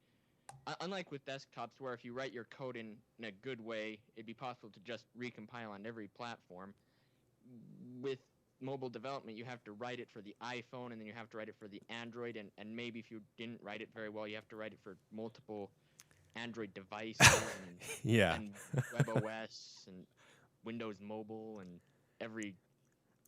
unlike with desktops, where if you write your code in a good way, it'd be possible to just recompile on every platform. With mobile development, you have to write it for the iPhone, and then you have to write it for the Android, and maybe if you didn't write it very well, you have to write it for multiple Android devices and, Yeah. and WebOS and Windows Mobile and every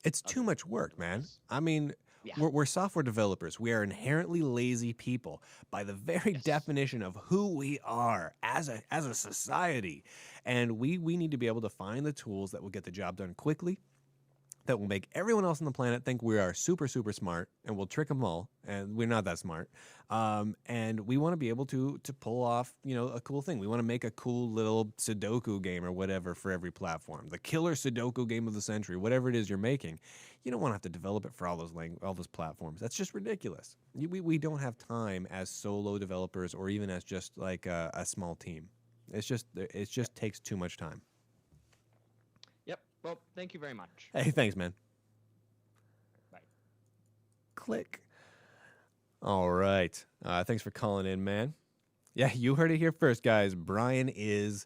It's too other much work, man. device. I mean, Yeah. we're software developers. We are inherently lazy people by the very Yes. definition of who we are as a society. And we need to be able to find the tools that will get the job done quickly, that will make everyone else on the planet think we are super, super smart, and we'll trick them all, and we're not that smart. And we want to be able to pull off, you know, a cool thing. We want to make a cool little Sudoku game or whatever for every platform, the killer Sudoku game of the century, whatever it is you're making. You don't want to have to develop it for all those platforms. That's just ridiculous. We don't have time as solo developers or even as just like a small team. It just takes too much time. Yep. Well, thank you very much. Hey, thanks, man. Bye. Click. All right. Thanks for calling in, man. Yeah, you heard it here first, guys. Bryan is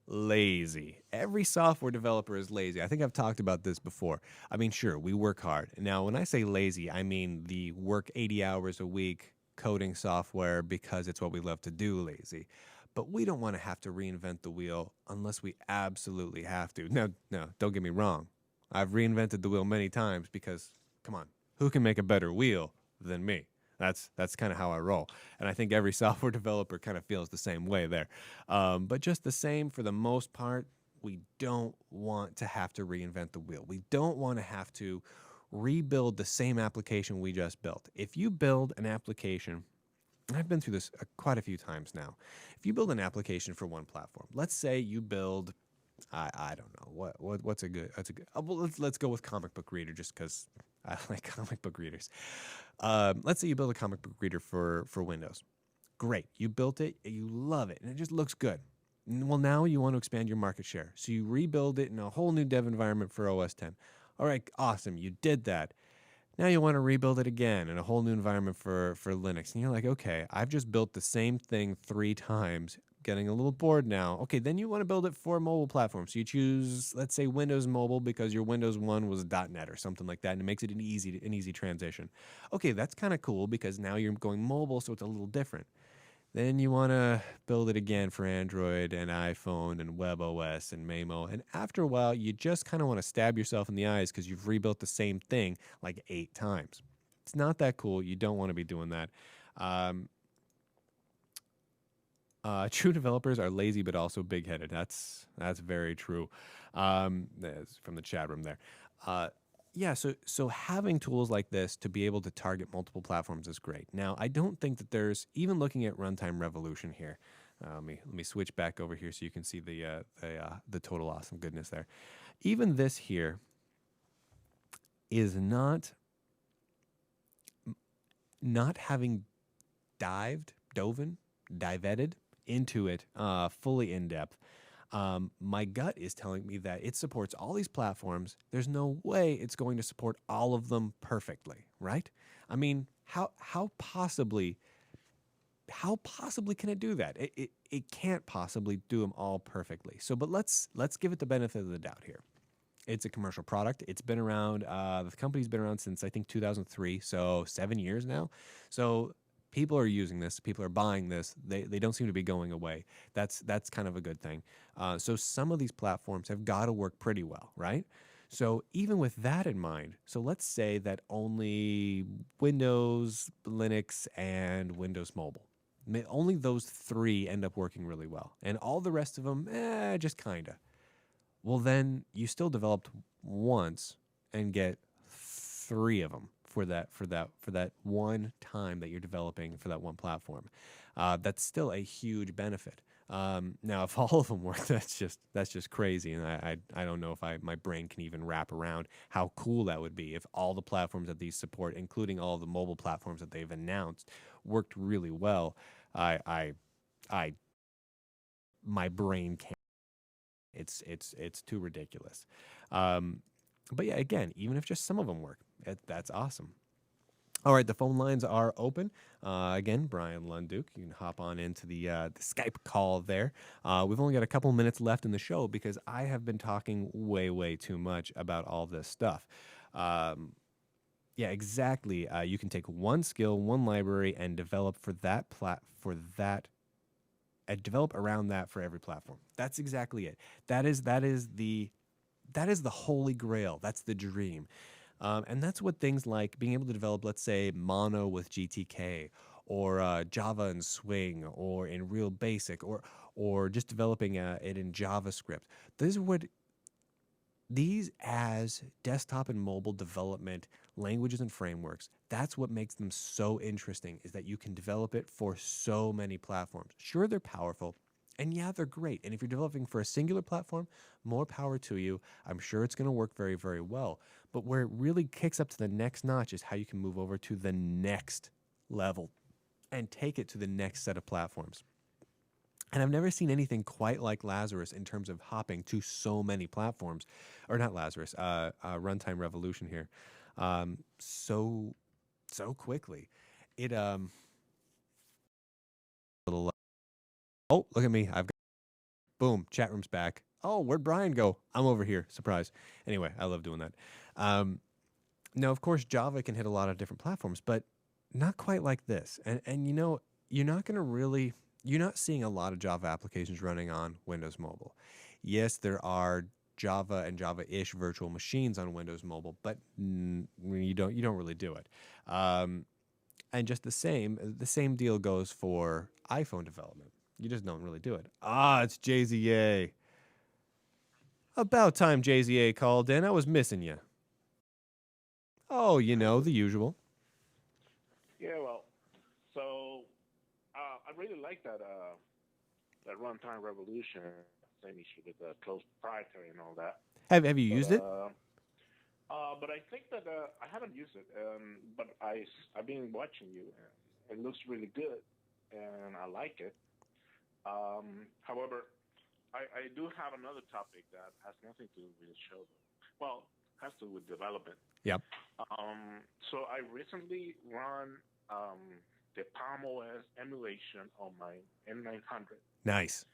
lazy. Every software developer is lazy. I think I've talked about this before. I mean, sure, we work hard. Now, when I say lazy, I mean the work 80 hours a week coding software because it's what we love to do lazy. But we don't want to have to reinvent the wheel unless we absolutely have to. No, don't get me wrong. I've reinvented the wheel many times because, come on, who can make a better wheel than me? That's kind of how I roll. And I think every software developer kind of feels the same way there. But just the same, for the most part, we don't want to have to reinvent the wheel. We don't want to have to rebuild the same application we just built. If you build an application, and I've been through this quite a few times now. If you build an application for one platform, let's say you build, I don't know what's a good. Well, let's go with comic book reader just because I like comic book readers. Let's say you build a comic book reader for Windows. Great, you built it, you love it, and it just looks good. Well, now you want to expand your market share, so you rebuild it in a whole new dev environment for OS 10. All right, awesome, you did that. Now you want to rebuild it again in a whole new environment for Linux. And you're like, okay, I've just built the same thing 3 times, getting a little bored now. Okay, then you want to build it for a mobile platform. So you choose, let's say, Windows Mobile because your Windows 1 was .NET or something like that, and it makes it an easy transition. Okay, that's kind of cool because now you're going mobile, so it's a little different. Then you want to build it again for Android and iPhone and WebOS and Maemo. And after a while, you just kind of want to stab yourself in the eyes because you've rebuilt the same thing like 8 times. It's not that cool. You don't want to be doing that. True developers are lazy but also big-headed. That's very true. That's from the chat room there. Yeah, so having tools like this to be able to target multiple platforms is great. Now, I don't think that there's, even looking at Runtime Revolution here, let me switch back over here so you can see the total awesome goodness there. Even this here is not having divetted into it fully in depth. My gut is telling me that it supports all these platforms. There's no way it's going to support all of them perfectly, right? I mean, how possibly can it do that? It can't possibly do them all perfectly. So, but let's give it the benefit of the doubt here. It's a commercial product. It's been around. The company's been around since I think 2003, so 7 years now. So people are using this. People are buying this. They don't seem to be going away. That's kind of a good thing. So some of these platforms have got to work pretty well, right? So even with that in mind, so let's say that only Windows, Linux, and Windows Mobile, only those three end up working really well, and all the rest of them, just kinda. Well, then you still developed once and get three of them for that one time that you're developing for that one platform. That's still a huge benefit. Now, if all of them work, that's just crazy, and I don't know if my brain can even wrap around how cool that would be if all the platforms that these support, including all the mobile platforms that they've announced, worked really well. I my brain can't. It's too ridiculous. But yeah, again, even if just some of them work, that's awesome. All right, the phone lines are open. Again, Bryan Lunduke, you can hop on into the Skype call there. We've only got a couple minutes left in the show because I have been talking way too much about all this stuff. Yeah, exactly. You can take one skill, one library, and develop develop around that for every platform. That's exactly it. That is the Holy Grail. That's the dream. And that's what things like being able to develop, let's say, Mono with GTK, or Java and Swing, or in Real Basic, or just developing it in JavaScript. These as desktop and mobile development languages and frameworks, that's what makes them so interesting, is that you can develop it for so many platforms. Sure, they're powerful, and yeah, they're great. And if you're developing for a singular platform, more power to you. I'm sure it's going to work very well. But where it really kicks up to the next notch is how you can move over to the next level and take it to the next set of platforms. And I've never seen anything quite like Lazarus in terms of hopping to so many platforms, or not Lazarus, Runtime Revolution here, so quickly. It little. Oh, look at me! I've got boom. Chat room's back. Oh, where'd Bryan go? I'm over here. Surprise. Anyway, I love doing that. Now, of course, Java can hit a lot of different platforms, but not quite like this. And you're not going to really. You're not seeing a lot of Java applications running on Windows Mobile. Yes, there are Java and Java-ish virtual machines on Windows Mobile, but you don't really do it. And just the same deal goes for iPhone development. You just don't really do it. It's JZA. About time JZA called in. I was missing you. Oh, the usual. Yeah, well, so I really like that runtime revolution. Same issue with the closed proprietary and all that. Have you But used it? but I think that I haven't used it. But I've been watching you, and it looks really good, and I like it. However, I do have another topic that has nothing to do with the show, though. Well, has to do with development. Yep. So I recently run the Palm OS emulation on my M900, Nice.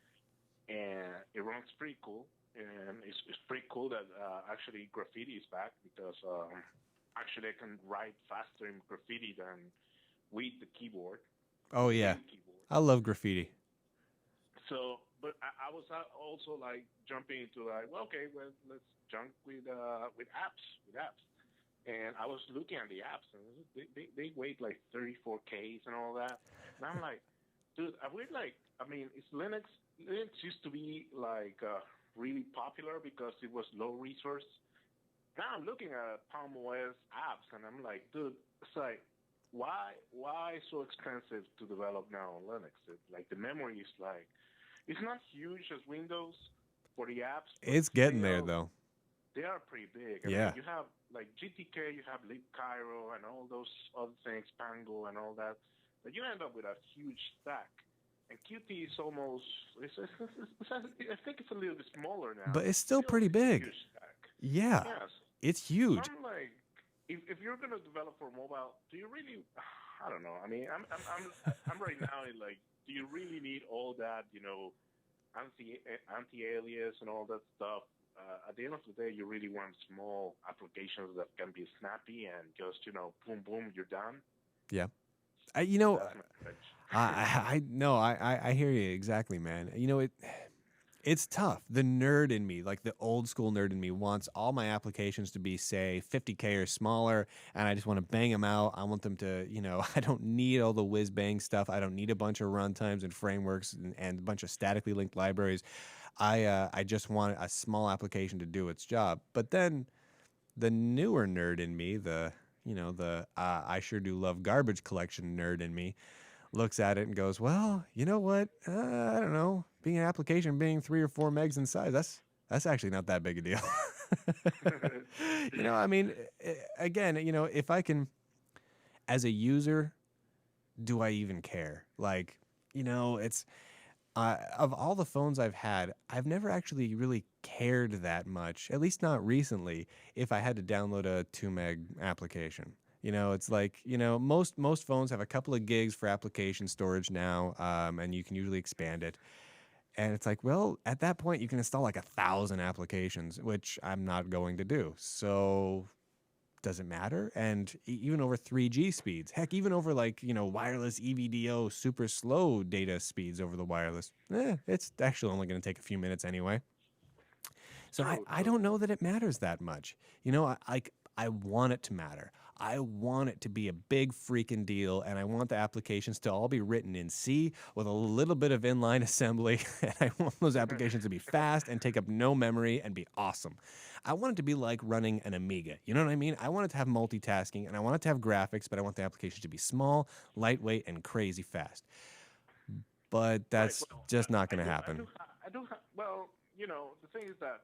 and it runs pretty cool. And it's pretty cool that actually graffiti is back, because actually I can write faster in graffiti than with the keyboard. Oh yeah, I love graffiti. So, but I was also like jumping into like, well, okay, well, let's jump with apps. And I was looking at the apps, and they weighed like 34Ks and all that. And I'm like, dude, it's Linux. Linux used to be like really popular because it was low resource. Now I'm looking at Palm OS apps, and I'm like, dude, it's like, why so expensive to develop now on Linux? Like the memory is like, it's not huge as Windows for the apps. It's getting there though. They are pretty big. I mean, you have like GTK, you have libcairo, and all those other things, Pango, and all that. But you end up with a huge stack. And Qt is almost, I think it's a little bit smaller now. But it's still pretty big. Huge stack. Yeah. Yes. It's huge. So I'm like, if you're gonna develop for mobile, do you really? I don't know. I mean, I'm right now in like, do you really need all that? Anti-alias and all that stuff. At the end of the day, you really want small applications that can be snappy and just, boom, boom, you're done. Yeah. I hear you exactly, man. It's tough. The nerd in me, like the old school nerd in me, wants all my applications to be, say, 50K or smaller, and I just want to bang them out. I want them to, I don't need all the whiz bang stuff. I don't need a bunch of runtimes and frameworks and a bunch of statically linked libraries. I just want a small application to do its job. But then the newer nerd in me, I sure do love garbage collection nerd in me, looks at it and goes, well, you know what? I don't know. Being an application being 3 or 4 megs in size, that's actually not that big a deal. I mean, again, if I can, as a user, do I even care? Like, it's of all the phones I've had, I've never actually really cared that much, at least not recently, if I had to download a 2 meg application. It's like, most phones have a couple of gigs for application storage now, and you can usually expand it. And it's like, well, at that point, you can install like 1,000 applications, which I'm not going to do. So does it matter? And even over 3G speeds, heck, even over like, wireless EVDO super slow data speeds over the wireless, it's actually only going to take a few minutes anyway. So I don't know that it matters that much. I want it to matter. I want it to be a big freaking deal, and I want the applications to all be written in C with a little bit of inline assembly, and I want those applications to be fast and take up no memory and be awesome. I want it to be like running an Amiga. You know what I mean? I want it to have multitasking, and I want it to have graphics, but I want the applications to be small, lightweight, and crazy fast. But that's just not going to happen. Well, the thing is that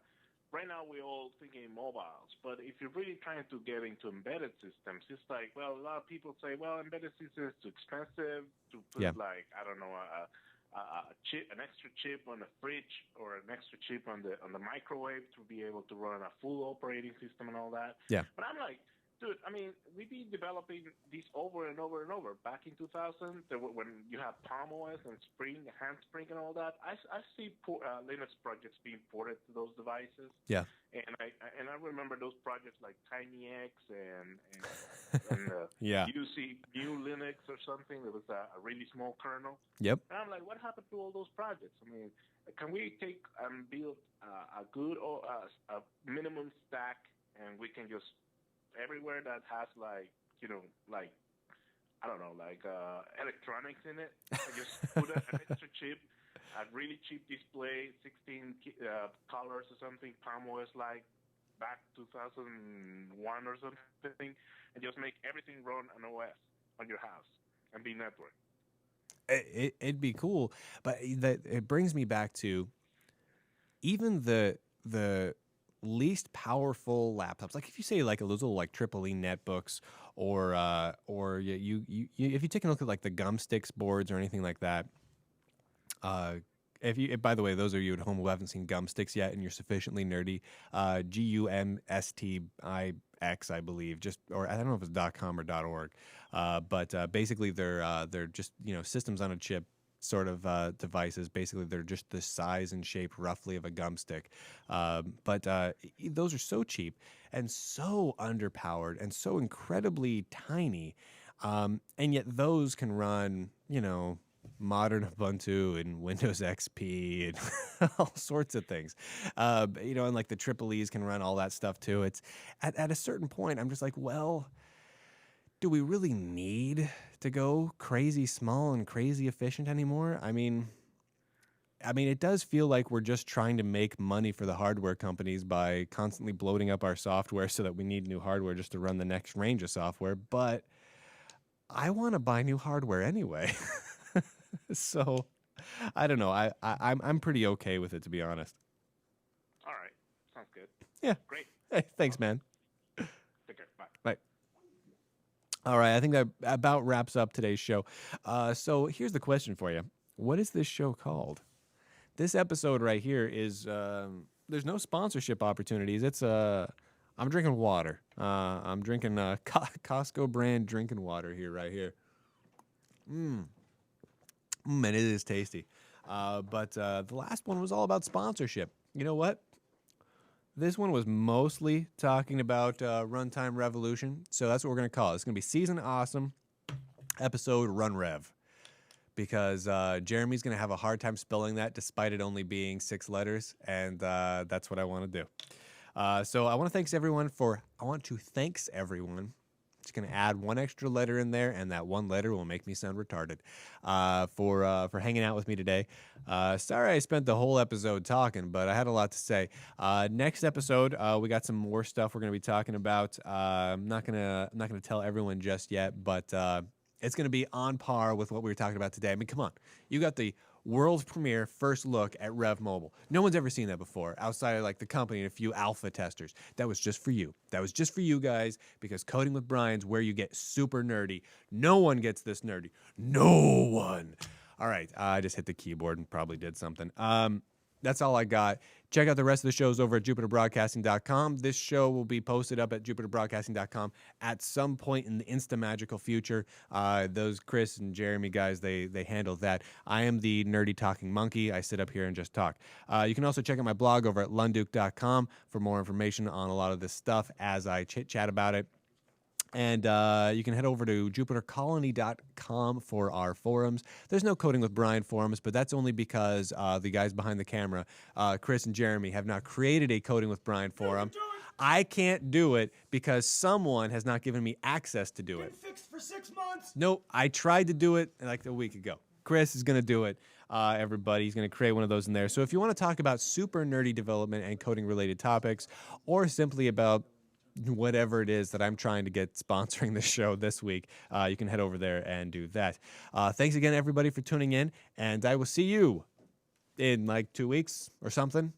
right now we're all thinking mobiles, but if you're really trying to get into embedded systems, it's like, well, a lot of people say, well, embedded systems is too expensive to put like, I don't know, an extra chip on the fridge or an extra chip on the microwave to be able to run a full operating system and all that. Yeah. But I'm like, dude, I mean, we've been developing these over and over and over. Back in 2000, when you had Palm OS and Spring, Handspring, and all that, I see Linux projects being ported to those devices. Yeah. And I remember those projects like TinyX and yeah. UC New Linux or something. There was a really small kernel. Yep. And I'm like, what happened to all those projects? I mean, can we take and build a good a minimum stack, and we can just everywhere that has like I don't know, like electronics in it, I just put an extra chip, a really cheap display, 16 colors or something, Palm OS like back 2001 or something, and just make everything run an OS on your house and be networked. It'd be cool, but it brings me back to even the least powerful laptops. Like if you say like those little like AAA netbooks, or you if you take a look at like the gum Stix boards or anything like that. By the way, those of you at home who haven't seen gum Stix yet and you're sufficiently nerdy, GUMSTIX, I believe, or I don't know if it's .com or .org, but basically they're just systems on a chip sort of devices. Basically, they're just the size and shape roughly of a gum stick. But those are so cheap and so underpowered and so incredibly tiny. And yet those can run, modern Ubuntu and Windows XP and all sorts of things. And like the AAAs can run all that stuff too. It's at a certain point, I'm just like, well, do we really need to go crazy small and crazy efficient anymore? I mean, it does feel like we're just trying to make money for the hardware companies by constantly bloating up our software so that we need new hardware just to run the next range of software. But I want to buy new hardware anyway. So I don't know. I'm pretty okay with it, to be honest. All right. Sounds good. Yeah. Great. Hey, thanks, man. Take care. Bye. Bye. All right, I think that about wraps up today's show. So here's the question for you. What is this show called? This episode right here is, there's no sponsorship opportunities. It's, I'm drinking water. I'm drinking Costco brand drinking water here, right here. And it is tasty. But the last one was all about sponsorship. You know what? This one was mostly talking about Runtime Revolution, so that's what we're going to call it. It's going to be Season Awesome, episode RunRev. because Jeremy's going to have a hard time spelling that despite it only being 6 letters, and that's what I want to do. So I want to thanks everyone. Just going to add 1 extra letter in there, and that 1 letter will make me sound retarded. For hanging out with me today. Sorry I spent the whole episode talking, but I had a lot to say. Next episode, we got some more stuff we're going to be talking about. I'm not gonna tell everyone just yet, but it's going to be on par with what we were talking about today. I mean, come on, you got the world's premiere first look at Rev Mobile. No one's ever seen that before outside of like the company and a few alpha testers. That was just for you. That was just for you guys, because Coding with Bryan's where you get super nerdy. No one gets this nerdy. No one. All right, I just hit the keyboard and probably did something. That's all I got. Check out the rest of the shows over at jupiterbroadcasting.com. This show will be posted up at jupiterbroadcasting.com at some point in the insta-magical future. Those Chris and Jeremy guys, they handle that. I am the nerdy talking monkey. I sit up here and just talk. You can also check out my blog over at lunduke.com for more information on a lot of this stuff as I chit-chat about it. And you can head over to jupitercolony.com for our forums. There's no Coding with Bryan forums, but that's only because the guys behind the camera, Chris and Jeremy, have not created a Coding with Bryan forum. I can't do it because someone has not given me access to do it. Been fixed for 6 months. No, I tried to do it like a week ago. Chris is going to do it. Everybody, he's going to create one of those in there. So if you want to talk about super nerdy development and coding related topics, or simply about whatever it is that I'm trying to get sponsoring the show this week, you can head over there and do that. Thanks again, everybody, for tuning in, and I will see you in like 2 weeks or something.